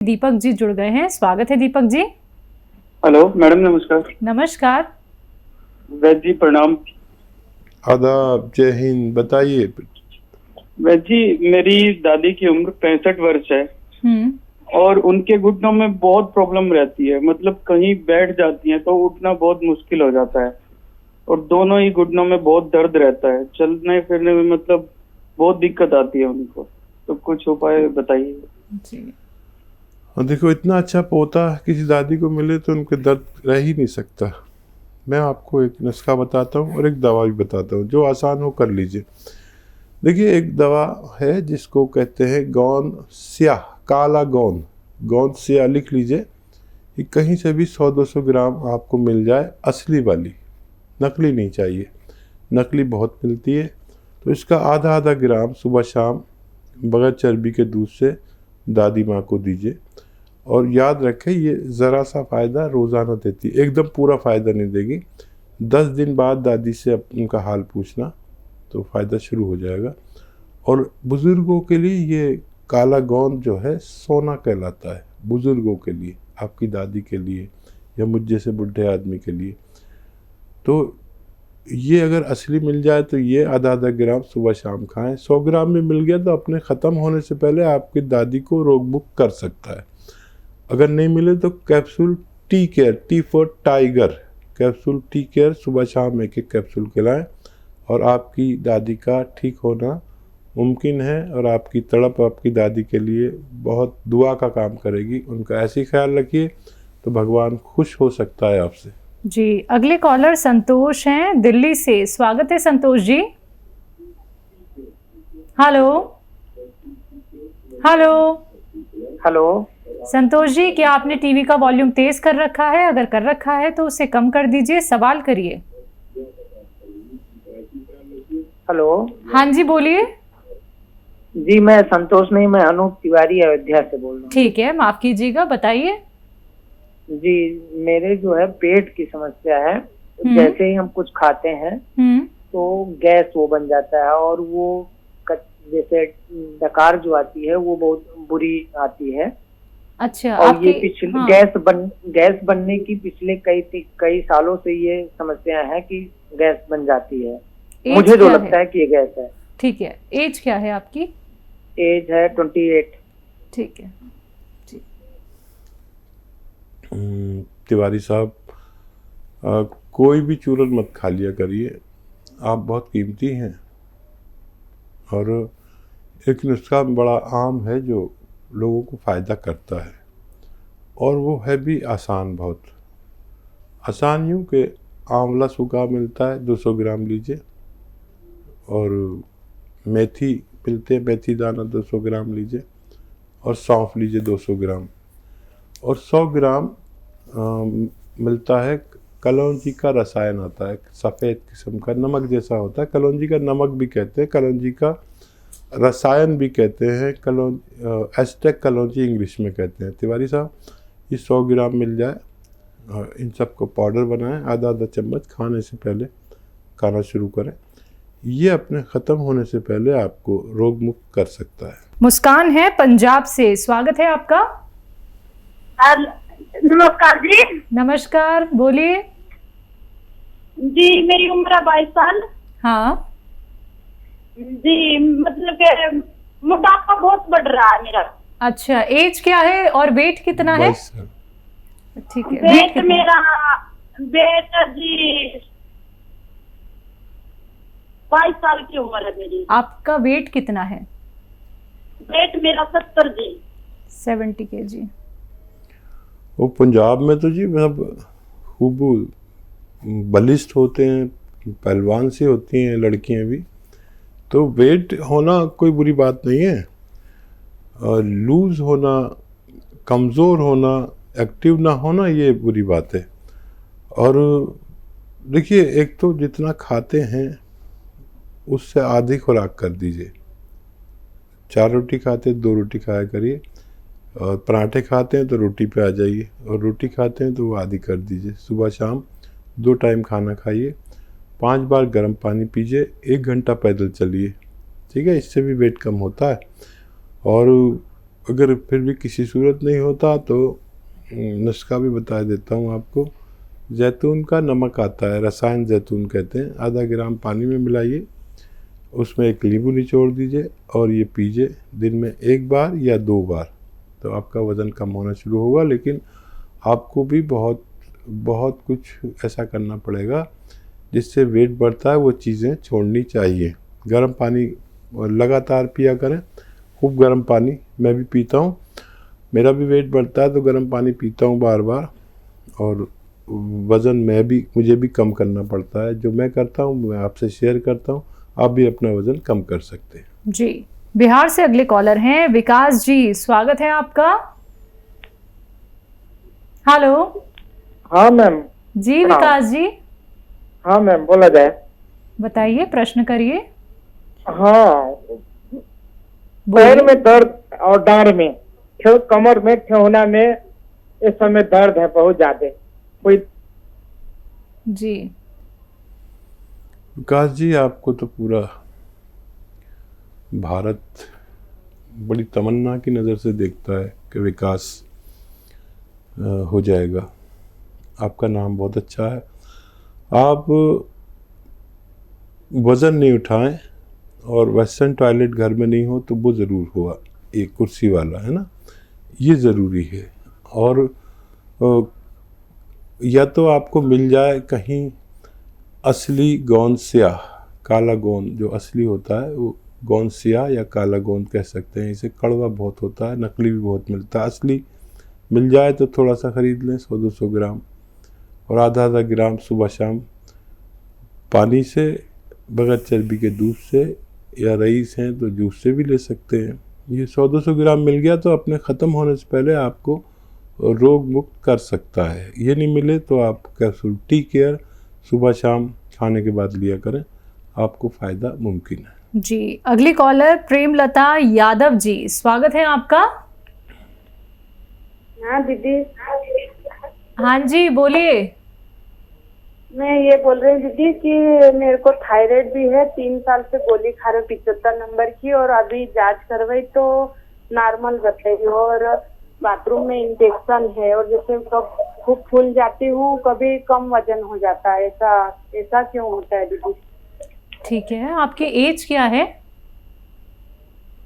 दीपक जी जुड़ गए हैं। स्वागत है दीपक जी। हेलो मैडम, नमस्कार। नमस्कार। वैद जी प्रणाम। आदाब, जय हिंद। बताइए। वैद जी, मेरी दादी की उम्र 65 वर्ष है और उनके घुटनों में बहुत प्रॉब्लम रहती है। मतलब कहीं बैठ जाती हैं तो उठना बहुत मुश्किल हो जाता है और दोनों ही घुटनों में बहुत दर्द रहता है। चलने फिरने में मतलब बहुत दिक्कत आती है उनको। तो कुछ उपाय बताइए जी। और देखो, इतना अच्छा पोता किसी दादी को मिले तो उनके दर्द रह ही नहीं सकता। मैं आपको एक नुस्खा बताता हूँ और एक दवा भी बताता हूँ जो आसान हो, कर लीजिए। देखिए, एक दवा है जिसको कहते हैं गौन स्याह, काला गौन, गौन स्याह लिख लीजिए। कि कहीं से भी 100-200 ग्राम आपको मिल जाए, असली वाली, नकली नहीं चाहिए। नकली बहुत मिलती है। तो इसका आधा आधा ग्राम सुबह शाम बगैर चर्बी के दूध से दादी माँ को दीजिए। और याद रखें, ये ज़रा सा फ़ायदा रोज़ाना देती है, एकदम पूरा फ़ायदा नहीं देगी। 10 दिन बाद दादी से उनका हाल पूछना तो फ़ायदा शुरू हो जाएगा। और बुज़ुर्गों के लिए ये काला गोंद जो है सोना कहलाता है। बुज़ुर्गों के लिए, आपकी दादी के लिए या मुझ जैसे बुढ़े आदमी के लिए। तो ये अगर असली मिल जाए तो ये आधा आधा ग्राम सुबह शाम खाएं। 100 ग्राम में मिल गया तो अपने ख़त्म होने से पहले आपकी दादी को रोग मुक्त कर सकता है। अगर नहीं मिले तो capsule tea care, T for tiger, capsule tea care सुबह शाम एक एक कैप्सूल खिलाएं और आपकी दादी का ठीक होना मुमकिन है। और आपकी तड़प आपकी दादी के लिए बहुत दुआ का काम करेगी। उनका ऐसे ही ख्याल रखिए तो भगवान खुश हो सकता है आपसे। जी, अगले कॉलर संतोष हैं दिल्ली से। स्वागत है Santosh ji. Hello hello hello. Santosh ji, क्या आपने टीवी का वॉल्यूम तेज कर रखा है? अगर कर रखा है तो उसे कम कर दीजिए। सवाल करिए। हेलो। हाँ जी, बोलिए। जी, मैं संतोष नहीं, मैं अनूप तिवारी अयोध्या से बोल रहा हूँ। ठीक है, माफ कीजिएगा, बताइए। जी, मेरे जो है पेट की समस्या है। जैसे ही हम कुछ खाते हैं तो गैस वो बन जाता है और वो जैसे डकार जो आती है वो बहुत बुरी आती है। अच्छा, और ये पिछले गैस बनने की पिछले कई सालों से ये समस्या है कि गैस बन जाती है। मुझे जो लगता है कि ये गैस है। ठीक है, एज क्या है आपकी? एज है 28। ठीक है। तिवारी साहब, कोई भी चूरन मत खा लिया करिए, आप बहुत कीमती हैं। और एक नुस्खा बड़ा आम है जो लोगों को फ़ायदा करता है और वो है भी आसान, बहुत आसान। यूँ कि आंवला सूखा मिलता है, 200 ग्राम लीजिए। और मेथी मिलते हैं, मेथी दाना 200 ग्राम लीजिए। और सौंफ लीजिए 200 ग्राम। और 100 ग्राम मिलता है कलौंजी का रसायन, आता है सफ़ेद किस्म का, नमक जैसा होता है। कलौंजी का नमक भी कहते हैं, कलौंजी का रसायन भी कहते हैं। एस्टेक कलौंजी इंग्लिश में कहते हैं। तिवारी साहब, ये 100 ग्राम मिल जाए, इन सब को पाउडर बनाएं, आधा आधा चम्मच खाने से पहले खाना शुरू करें। ये अपने ख़त्म होने से पहले आपको रोग मुक्त कर सकता है। मुस्कान है पंजाब से। स्वागत है आपका। नमस्कार जी। नमस्कार, बोलिए। जी, मेरी उम्र है 22 साल। हाँ जी, मतलब कि मोटापा बहुत बढ़ रहा है मेरा। अच्छा, एज क्या है और वेट कितना है? ठीक है, वेट मेरा जी 22 साल की उम्र है मेरी। आपका वेट कितना है? वेट मेरा 70 जी। 70 kg। वो पंजाब में तो जी मतलब खूब बलिष्ठ होते हैं, पहलवान सी होती हैं लड़कियां भी। तो वेट होना कोई बुरी बात नहीं है। लूज़ होना, कमज़ोर होना, एक्टिव ना होना, ये बुरी बात है। और देखिए, एक तो जितना खाते हैं उससे आधी खुराक कर दीजिए। 4 रोटी खाते 2 रोटी खाया करिए। और पराठे खाते हैं तो रोटी पे आ जाइए, और रोटी खाते हैं तो वो आधी कर दीजिए। सुबह शाम 2 टाइम खाना खाइए। 5 बार गर्म पानी पीजिए। 1 घंटा पैदल चलिए। ठीक है, इससे भी वेट कम होता है। और अगर फिर भी किसी सूरत नहीं होता तो नुस्खा भी बता देता हूँ आपको। जैतून का नमक आता है, रसायन जैतून कहते हैं, आधा ग्राम पानी में मिलाइए, उसमें एक नींबू निचोड़ दीजिए और ये पीजिए दिन में 1 बार या 2 बार, तो आपका वज़न कम होना शुरू होगा। लेकिन आपको भी बहुत बहुत कुछ ऐसा करना पड़ेगा जिससे वेट बढ़ता है, वो चीज़ें छोड़नी चाहिए। गर्म पानी लगातार पिया करें, खूब गर्म पानी। मैं भी पीता हूँ, मेरा भी वेट बढ़ता है तो गर्म पानी पीता हूँ बार बार। और वज़न मुझे भी कम करना पड़ता है। जो मैं करता हूँ मैं आपसे शेयर करता हूँ, आप भी अपना वज़न कम कर सकते हैं। जी, बिहार से अगले कॉलर हैं विकास जी, स्वागत है आपका। हेलो। हाँ मैम। जी विकास जी, हाँ मैम, बोला जाए। बताइए, प्रश्न करिए। हाँ, बोलिए। पैर में दर्द और डांड में, कमर में, ठेहुना में इस समय दर्द है बहुत ज्यादा। कोई जी विकास जी, आपको तो पूरा भारत बड़ी तमन्ना की नज़र से देखता है कि विकास हो जाएगा। आपका नाम बहुत अच्छा है। आप वज़न नहीं उठाएं और वेस्टर्न टॉयलेट घर में नहीं हो तो वो ज़रूर होगा, एक कुर्सी वाला, है ना, ये ज़रूरी है। और या तो आपको मिल जाए कहीं असली गोंद स्याह, काला गोंद जो असली होता है वो गोंद स्याह या काला गोंद कह सकते हैं। इसे कड़वा बहुत होता है, नकली भी बहुत मिलता है। असली मिल जाए तो थोड़ा सा ख़रीद लें, 100-200 ग्राम, और आधा ग्राम सुबह शाम पानी से, बगैर चर्बी के दूध से, या रईस हैं तो जूस से भी ले सकते हैं। ये 100-200 ग्राम मिल गया तो अपने ख़त्म होने से पहले आपको रोग मुक्त कर सकता है। ये नहीं मिले तो आप कैप्सूल टी केयर सुबह शाम खाने के बाद लिया करें, आपको फ़ायदा मुमकिन है। जी, अगली कॉलर प्रेमलता यादव जी, स्वागत है आपका। हाँ दीदी, हाँ जी, बोलिए। मैं ये बोल रही हूँ दीदी कि मेरे को थायराइड भी है, 3 साल से गोली खा रही हूँ 75 नंबर की, और अभी जांच करवाई तो नॉर्मल बताई, और बाथरूम में इंफेक्शन है, और जैसे कब खूब फूल जाती हूँ, कभी कम वजन हो जाता है। ऐसा क्यों होता है दीदी? ठीक है, आपकी एज क्या है?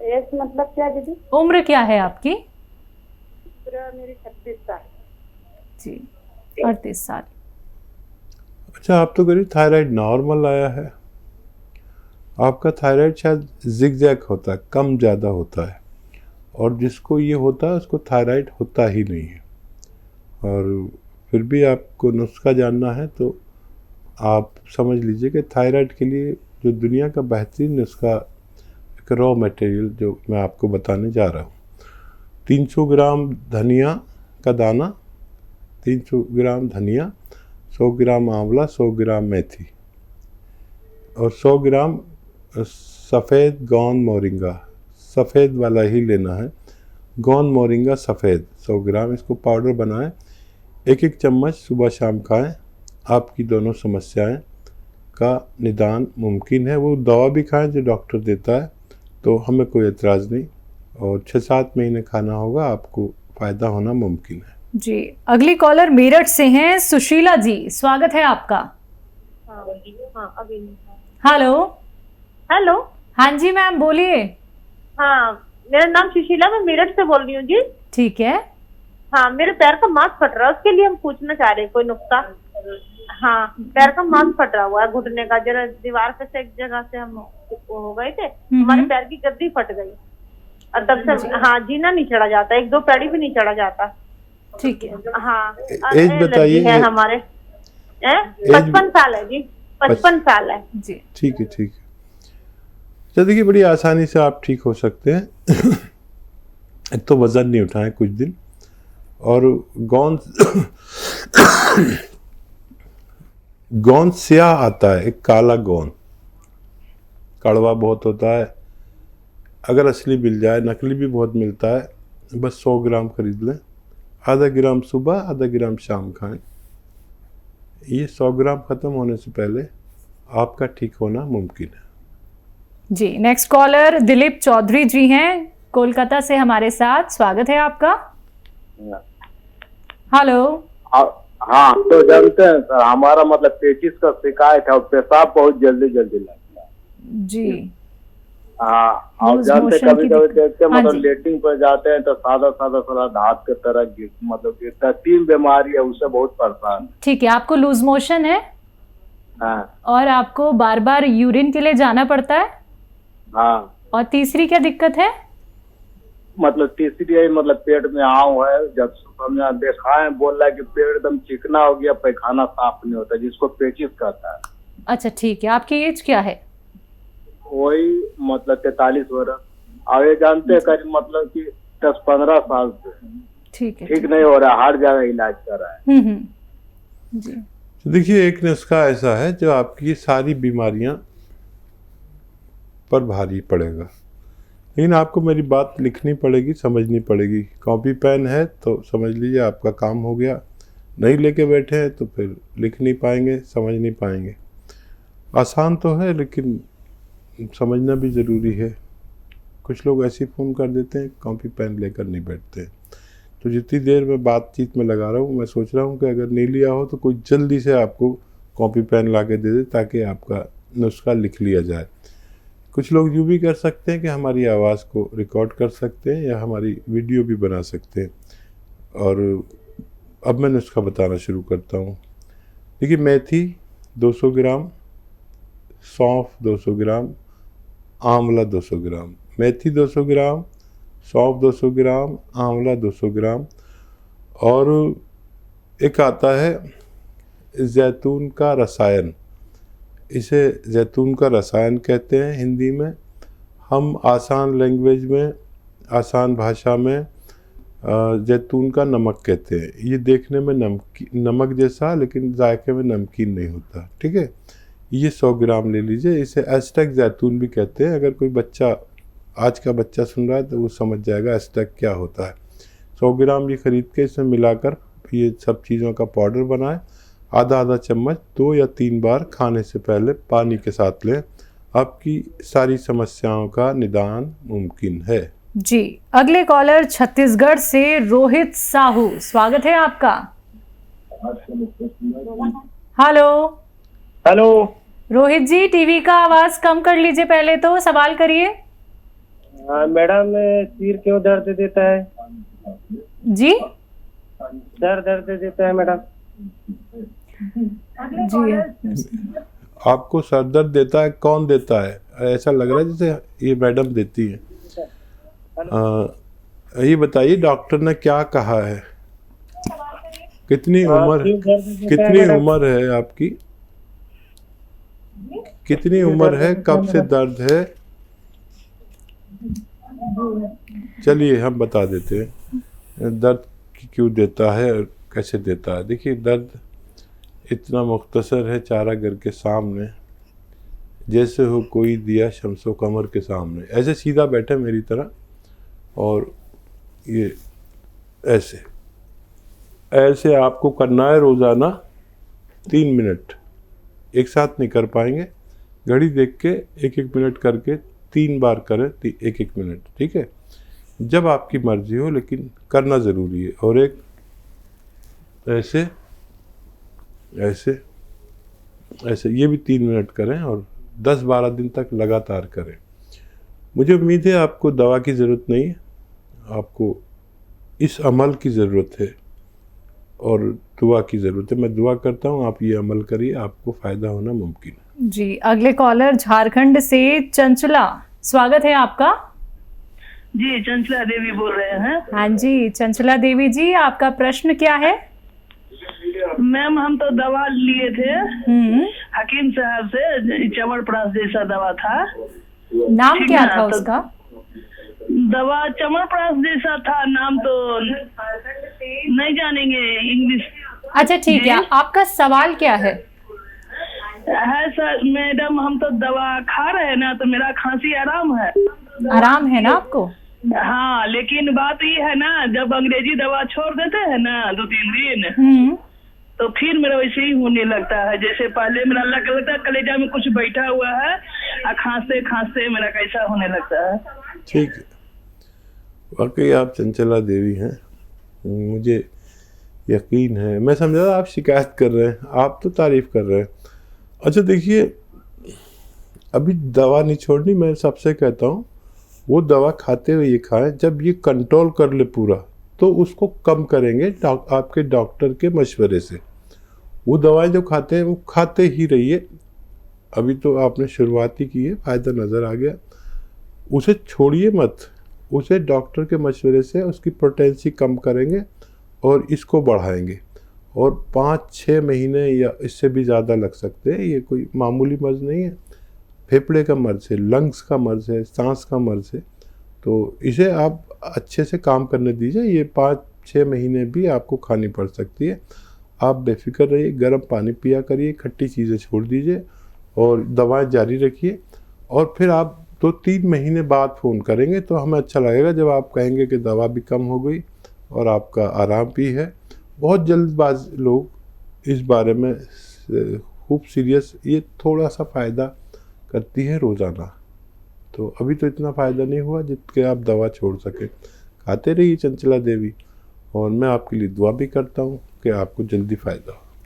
एज मतलब क्या दीदी? उम्र क्या है आपकी? मेरी 36 साल। जी, 38 साल। अच्छा, आप तो करीब थायराइड नॉर्मल आया है। आपका थायराइड शायद जिगजैग होता है, कम ज़्यादा होता है, और जिसको ये होता है उसको थायराइड होता ही नहीं है। और फिर भी आपको नुस्खा जानना है तो आप समझ लीजिए कि थायराइड के लिए जो दुनिया का बेहतरीन नुस्खा, एक रॉ मटेरियल जो मैं आपको बताने जा रहा हूँ, 300 ग्राम धनिया का दाना, 300 ग्राम धनिया, 100 ग्राम आंवला, 100 ग्राम मेथी, और 100 ग्राम सफ़ेद गोंद मोरिंगा, सफ़ेद वाला ही लेना है, गोंद मोरिंगा सफ़ेद 100 ग्राम, इसको पाउडर बनाएं, 1-1 चम्मच सुबह शाम खाएं। आपकी दोनों समस्याएं का निदान मुमकिन है। वो दवा भी खाएं जो डॉक्टर देता है, तो हमें कोई एतराज़ नहीं, और 6-7 महीने खाना होगा, आपको फ़ायदा होना मुमकिन है। जी, अगली कॉलर मेरठ से हैं सुशीला जी, स्वागत है आपका। हेलो। हेलो। हाँ जी मैम, बोलिए। हाँ, मेरा नाम सुशीला, मैं मेरठ से बोल रही हूँ जी। ठीक है। हाँ, मेरे पैर का मांस फट रहा है, उसके लिए हम पूछना चाह रहे हैं कोई नुक्ता। हाँ, पैर का मांस फट रहा हुआ है, घुटने का, जरा दीवार पे से एक जगह से हम हो गए थे, हमारे पैर की गद्दी फट गई, और तब से हाँ जीना नहीं चढ़ा जाता, 1-2 पैड़ी भी नहीं चढ़ा जाता। ठीक है। हाँ, एज बताइए है हमारे 55 साल है जी, 55 साल है जी। ठीक है, ठीक है। तो देखिए, बड़ी आसानी से आप ठीक हो सकते हैं। एक तो वज़न नहीं उठाएं कुछ दिन, और गोंद स्याह आता है, एक काला गोंद, कड़वा बहुत होता है। अगर असली मिल जाए, नकली भी बहुत मिलता है, बस 100 ग्राम खरीद लें, आधा ग्राम सुबह, आधा ग्राम शाम खाएं। ये 100 ग्राम ख़त्म होने से पहले आपका ठीक होना मुमकिन है। जी, नेक्स्ट कॉलर दिलीप चौधरी जी हैं, कोलकाता से हमारे साथ, स्वागत है आपका। हेलो। हाँ, तो जानते हैं सर, हमारा मतलब पेचिस का शिकायत है और पेशाब बहुत जल्दी जल्दी लगता है जी। हाँ, और लूज जानते मोशन कभी की कभी दिक्कत। देखते हैं हाँ मतलब जी। लेटरिन पर जाते हैं तो सादा सादा सादा धात के तरह मतलब गिरता है। 3 बीमारी है, उससे बहुत परेशान है। ठीक है, आपको लूज मोशन है हाँ और आपको बार बार यूरिन के लिए जाना पड़ता है, हाँ, और तीसरी क्या दिक्कत है? मतलब तीसरी है मतलब पेट में आव है। जब हमने देखा है, बोल रहा है कि पेट एकदम चिकना हो गया, पैखाना साफ नहीं होता, जिसको पेचिस कहता है। अच्छा ठीक है, आपकी एज क्या है? वही मतलब 43 वर्ष। और ये जानते हैं करीब मतलब कि 10-15 साल से ठीक है। ठीक नहीं हो रहा, हर जगह इलाज कर रहा है। जी। तो देखिए, एक नुस्खा ऐसा है जो आपकी सारी बीमारियां पर भारी पड़ेगा, लेकिन आपको मेरी बात लिखनी पड़ेगी, समझनी पड़ेगी। कॉपी पेन है तो समझ लीजिए आपका काम हो गया, नहीं लेके बैठे हैं तो फिर लिख नहीं पाएंगे, समझ नहीं पाएंगे। आसान तो है लेकिन समझना भी ज़रूरी है। कुछ लोग ऐसे फ़ोन कर देते हैं, कॉपी पेन लेकर नहीं बैठते हैं। तो जितनी देर मैं बातचीत में लगा रहा हूँ, मैं सोच रहा हूँ कि अगर नहीं लिया हो तो कोई जल्दी से आपको कॉपी पेन ला के दे दे, ताकि आपका नुस्खा लिख लिया जाए। कुछ लोग यूँ भी कर सकते हैं कि हमारी आवाज़ को रिकॉर्ड कर सकते हैं या हमारी वीडियो भी बना सकते हैं। और अब मैं नुस्खा बताना शुरू करता हूँ। देखिए, मेथी 200 ग्राम, सौंफ 200 ग्राम, आंवला 200 ग्राम। मेथी 200 ग्राम, सौंफ 200 ग्राम, आंवला 200 ग्राम। और एक आता है जैतून का रसायन, इसे जैतून का रसायन कहते हैं हिंदी में। हम आसान लैंग्वेज में, आसान भाषा में जैतून का नमक कहते हैं। ये देखने में नमक जैसा, लेकिन जायके में नमकीन नहीं होता, ठीक है। ये 100 ग्राम ले लीजिए। इसे एस्टेक जैतून भी कहते हैं। अगर कोई बच्चा, आज का बच्चा सुन रहा है तो वो समझ जाएगा एस्टेक क्या होता है। 100 ग्राम ये खरीद के इसमें मिलाकर ये सब चीज़ों का पाउडर बनाएं। आधा चम्मच 2 या 3 बार खाने से पहले पानी के साथ लें। आपकी सारी समस्याओं का निदान मुमकिन है। जी, अगले कॉलर छत्तीसगढ़ से रोहित साहू, स्वागत है आपका। हेलो। हेलो रोहित जी, टीवी का आवाज कम कर लीजिए पहले, तो सवाल करिए। मैडम, सिर क्यों दर्द देता है? जी सर दर्द देता है मैडम। जी, आपको सर दर्द देता है? कौन देता है? ऐसा लग रहा है जैसे ये मैडम देती है। ये बताइए, डॉक्टर ने क्या कहा है? कितनी उम्र है आपकी? कितनी उम्र है? कब से दर्द है? चलिए हम बता देते हैं दर्द क्यों देता है और कैसे देता है। देखिए, दर्द इतना मुख्तसर है, चारा घर के सामने जैसे हो कोई दिया शम्सो कमर के सामने। ऐसे सीधा बैठे मेरी तरह, और ये ऐसे ऐसे आपको करना है रोज़ाना 3 मिनट। एक साथ नहीं कर पाएंगे, घड़ी देख के 1-1 मिनट करके 3 बार करें, 1-1 मिनट, ठीक है। जब आपकी मर्जी हो, लेकिन करना ज़रूरी है। और एक ऐसे ऐसे ऐसे, ये भी 3 मिनट करें और 10-12 दिन तक लगातार करें। मुझे उम्मीद है आपको दवा की ज़रूरत नहीं है, आपको इस अमल की ज़रूरत है और दुआ की ज़रूरत है। मैं दुआ करता हूँ आप ये अमल करिए, आपको फ़ायदा होना मुमकिन है। जी, अगले कॉलर झारखंड से चंचला, स्वागत है आपका। जी, चंचला देवी बोल रहे हैं। हाँ जी, चंचला देवी जी, आपका प्रश्न क्या है? मैम, हम तो दवा लिए थे हकीम साहब से, चवनप्राश जैसा दवा था। नाम क्या था उसका? दवा चवनप्राश जैसा था, नाम तो नहीं जानेंगे इंग्लिश। अच्छा ठीक है, आपका सवाल क्या है? सर मैडम, हम तो दवा खा रहे हैं ना, तो मेरा खांसी आराम है। आराम है ना आपको? हाँ, लेकिन बात ये है ना, जब अंग्रेजी दवा छोड़ देते हैं ना 2-3 दिन, तो फिर मेरा वैसे ही होने लगता है। जैसे पहले मेरा लगता है कलेजा में कुछ बैठा हुआ है, और खांसते खांसते मेरा कैसा होने लगता है। ठीक है, वाकई आप चंचला देवी हैं, मुझे यकीन है। मैं समझा था आप शिकायत कर रहे हैं, आप तो तारीफ कर रहे हैं। अच्छा देखिए, अभी दवा नहीं छोड़नी, मैं सबसे कहता हूँ वो दवा खाते हुए ये खाएं। जब ये कंट्रोल कर ले पूरा तो उसको कम करेंगे आपके डॉक्टर के मशवरे से। वो दवाएं जो खाते हैं वो खाते ही रहिए। अभी तो आपने शुरुआत ही की है, फ़ायदा नज़र आ गया, उसे छोड़िए मत। उसे डॉक्टर के मशवरे से उसकी पोटेंसी कम करेंगे और इसको बढ़ाएंगे। और 5-6 महीने या इससे भी ज़्यादा लग सकते हैं। ये कोई मामूली मर्ज़ नहीं है, फेफड़े का मर्ज़ है, लंग्स का मर्ज़ है, सांस का मर्ज़ है। तो इसे आप अच्छे से काम करने दीजिए। ये 5-6 महीने भी आपको खानी पड़ सकती है। आप बेफिक्र रहिए, गर्म पानी पिया करिए, खट्टी चीज़ें छोड़ दीजिए और दवाएं जारी रखिए। और फिर आप 2-3 महीने बाद फ़ोन करेंगे तो हमें अच्छा लगेगा, जब आप कहेंगे कि दवा भी कम हो गई और आपका आराम भी है। बहुत जल्दबाज लोग इस बारे में खूब सीरियस, ये थोड़ा सा फ़ायदा करती है रोज़ाना। तो अभी तो इतना फ़ायदा नहीं हुआ जितने आप दवा छोड़ सकें। खाते रहिए चंचला देवी, और मैं आपके लिए दुआ भी करता हूँ कि आपको जल्दी फ़ायदा हो।